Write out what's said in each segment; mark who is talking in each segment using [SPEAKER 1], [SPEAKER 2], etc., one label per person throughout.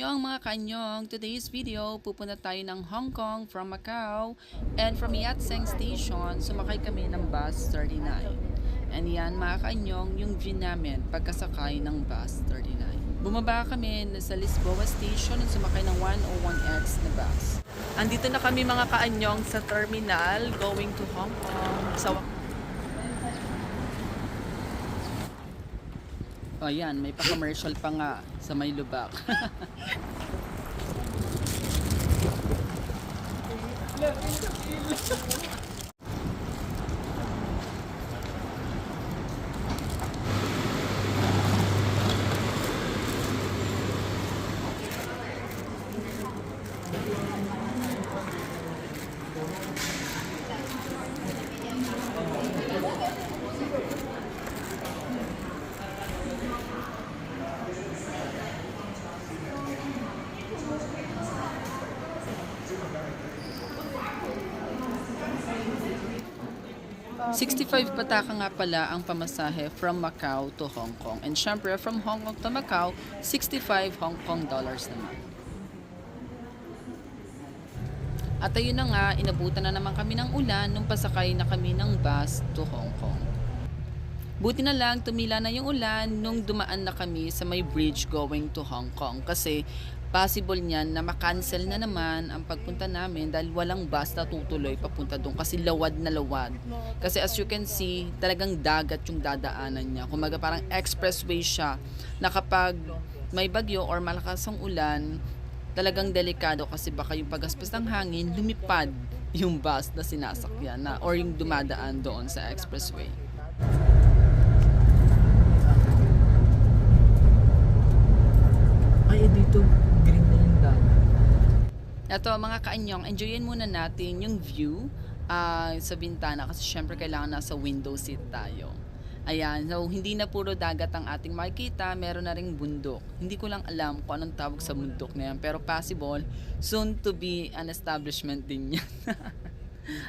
[SPEAKER 1] Annyeong mga kaanyong, today's video, pupunta tayo ng Hong Kong from Macau and from Yat-Seng Station, sumakay kami ng bus 39. And yan mga kaanyong, yung view namin pagkasakay ng bus 39. Bumaba kami sa Lisboa Station at sumakay ng 101X na bus. Andito na kami mga kaanyong sa terminal going to Hong Kong. Ayan, may pa-commercial pa nga sa may lubak. 65 pataka nga pala ang pamasahe from Macau to Hong Kong. And syempre, from Hong Kong to Macau, 65 Hong Kong dollars naman. At ayun na nga, inabutan na naman kami ng ulan nung pasakay na kami ng bus to Hong Kong. Buti na lang, tumila na yung ulan nung dumaan na kami sa may bridge going to Hong Kong. Kasi possible niyan na makancel na naman ang pagpunta namin dahil walang bus na tutuloy papunta doon kasi lawad na lawad. Kasi as you can see, talagang dagat yung dadaanan niya. Kumaga parang expressway siya na kapag may bagyo or malakas ang ulan, talagang delikado kasi baka yung pagaspas ng hangin, lumipad yung bus na sinasakyan na or yung dumadaan doon sa expressway.
[SPEAKER 2] Ay, dito green na yung dagat.
[SPEAKER 1] Ito mga kaanyong, enjoyin muna natin yung view sa bintana kasi syempre kailangan nasa window seat tayo. Ayan, so hindi na puro dagat ang ating makikita, meron na ring bundok. Hindi ko lang alam kung anong tawag sa bundok na yan, pero possible, soon to be an establishment din yan.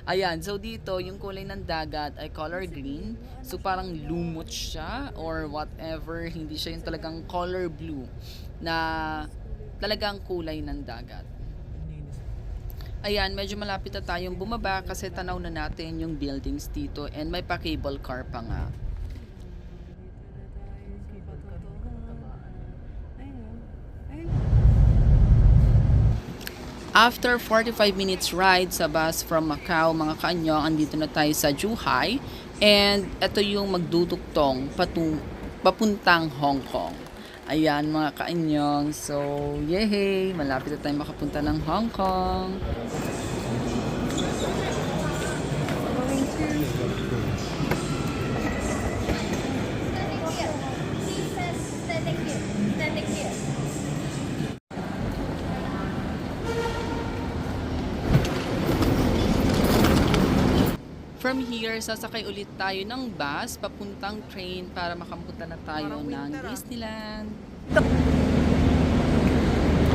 [SPEAKER 1] Ayan, so dito yung kulay ng dagat ay color green. So parang lumot siya or whatever, hindi siya yung talagang color blue na talagang kulay ng dagat. Ayan, medyo malapit na tayong bumaba kasi tanaw na natin yung buildings dito and may pa-cable car pa nga. After 45 minutes ride sa bus from Macau, mga kaanyong, andito na tayo sa Zhuhai. And ito yung magduduktong papuntang Hong Kong. Ayan mga kaanyong. So, yehey! Malapit na tayo makapunta ng Hong Kong. From here, sasakay ulit tayo ng bus papuntang train para makapunta na tayo ng Disneyland.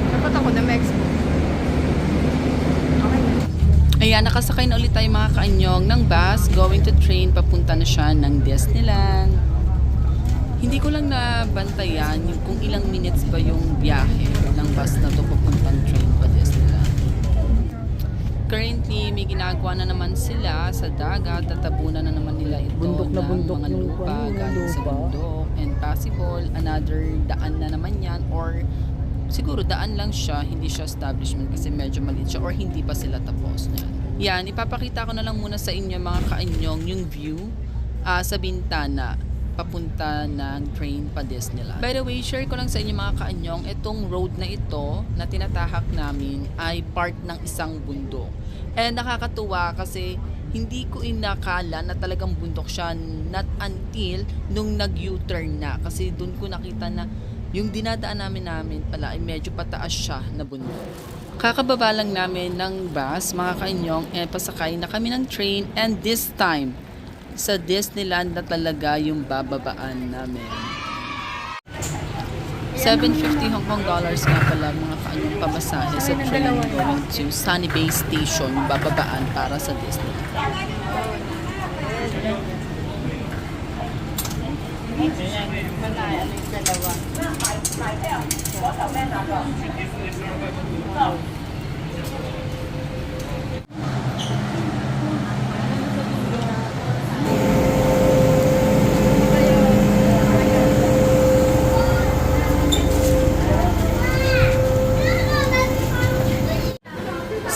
[SPEAKER 3] Dapat ako na Mexico.
[SPEAKER 1] Ayan, nakasakay na ulit tayo mga kaanyong ng bus going to train. Papunta na siya ng Disneyland. Hindi ko lang nabantayan yung kung ilang minutes ba yung biyahe ng bus na to papuntang train pa Disneyland. Currently, may ginagawa na naman sila sa dagat. Tatabunan na naman nila ito
[SPEAKER 2] Bundok na
[SPEAKER 1] ng
[SPEAKER 2] bundok
[SPEAKER 1] mga
[SPEAKER 2] yung
[SPEAKER 1] lupa
[SPEAKER 2] mga
[SPEAKER 1] galing sa
[SPEAKER 2] lupa.
[SPEAKER 1] bundok. And possible, another daan na naman yan or siguro daan lang siya, hindi siya establishment kasi medyo maliit siya or hindi pa sila tapos na. Yan, ipapakita ko na lang muna sa inyo mga kaanyong yung view sa bintana papunta ng train pa Disneyland. By the way, share ko lang sa inyo mga kaanyong, itong road na ito na tinatahak namin ay part ng isang bundok. And nakakatuwa kasi hindi ko inakala na talagang bundok siya not until nung nag-U-turn na. Kasi doon ko nakita na yung dinadaan namin pala ay medyo pataas siya na bundok. Kakababa lang namin ng bus, mga kaanyong, pasakay na kami ng train and this time, sa Disneyland na talaga yung bababaan namin. 750 Hong Kong dollars nga pala mga kaanyong pamasahe sa train going to Sunny Bay Station, bababaan para sa Disneyland.
[SPEAKER 3] Malaya, ano yung dalawa.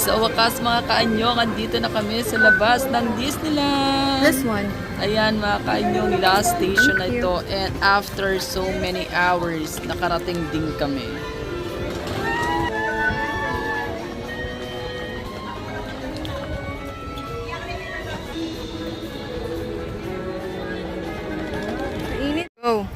[SPEAKER 1] Sa wakas mga kaanyong, andito na kami sa labas ng Disneyland.
[SPEAKER 3] This one.
[SPEAKER 1] Ayan mga kaanyong, last station na ito. And after so many hours, nakarating din kami.
[SPEAKER 3] Init. Go.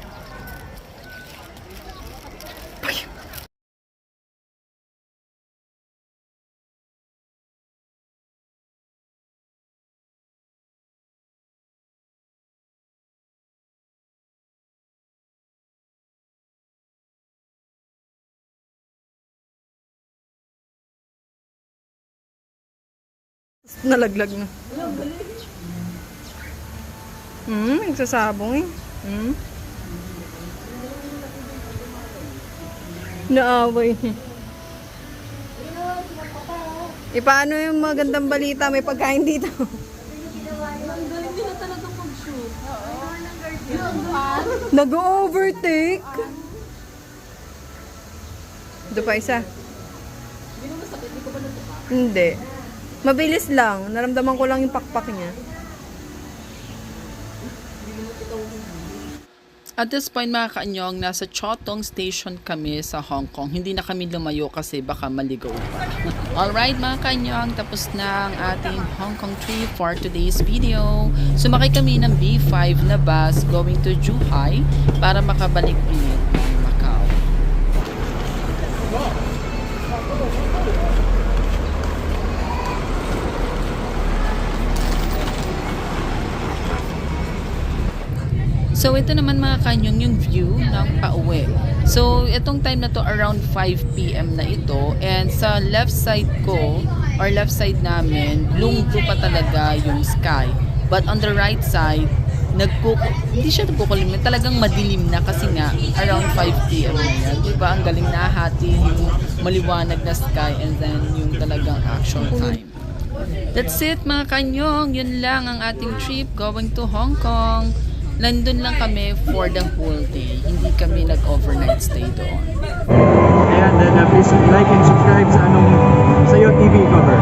[SPEAKER 3] Nalaglag na. Nagsasabong eh. Naaway. Paano yung magandang balita? May pagkain dito. Nag-overtake. Ito pa isa. Hindi. Mabilis lang. Naramdaman ko lang yung pakpak niya.
[SPEAKER 1] At this point mga kaanyong, nasa Chotong Station kami sa Hong Kong. Hindi na kami lumayo kasi baka maligaw pa. Alright mga kaanyong, tapos na ang ating Hong Kong trip for today's video. Sumakay kami ng B5 na bus going to Zhuhai para makabalik ulit ng Macau. So, ito naman mga kanyong yung view ng pauwi. So, itong time na to around 5 p.m. na ito. And sa left side ko, or left side namin, blue pa talaga yung sky. But on the right side, hindi siya nagkukulimit. Talagang madilim na kasi nga, around 5 p.m. na yan. Diba? Ang galing nahati yung maliwanag na sky and then yung talagang actual time. That's it mga kanyong. Yun lang ang ating trip going to Hong Kong. Nandun lang kami for the whole day. Hindi kami nag-overnight stay doon.
[SPEAKER 2] And then please like and subscribe sa Sayo TV cover.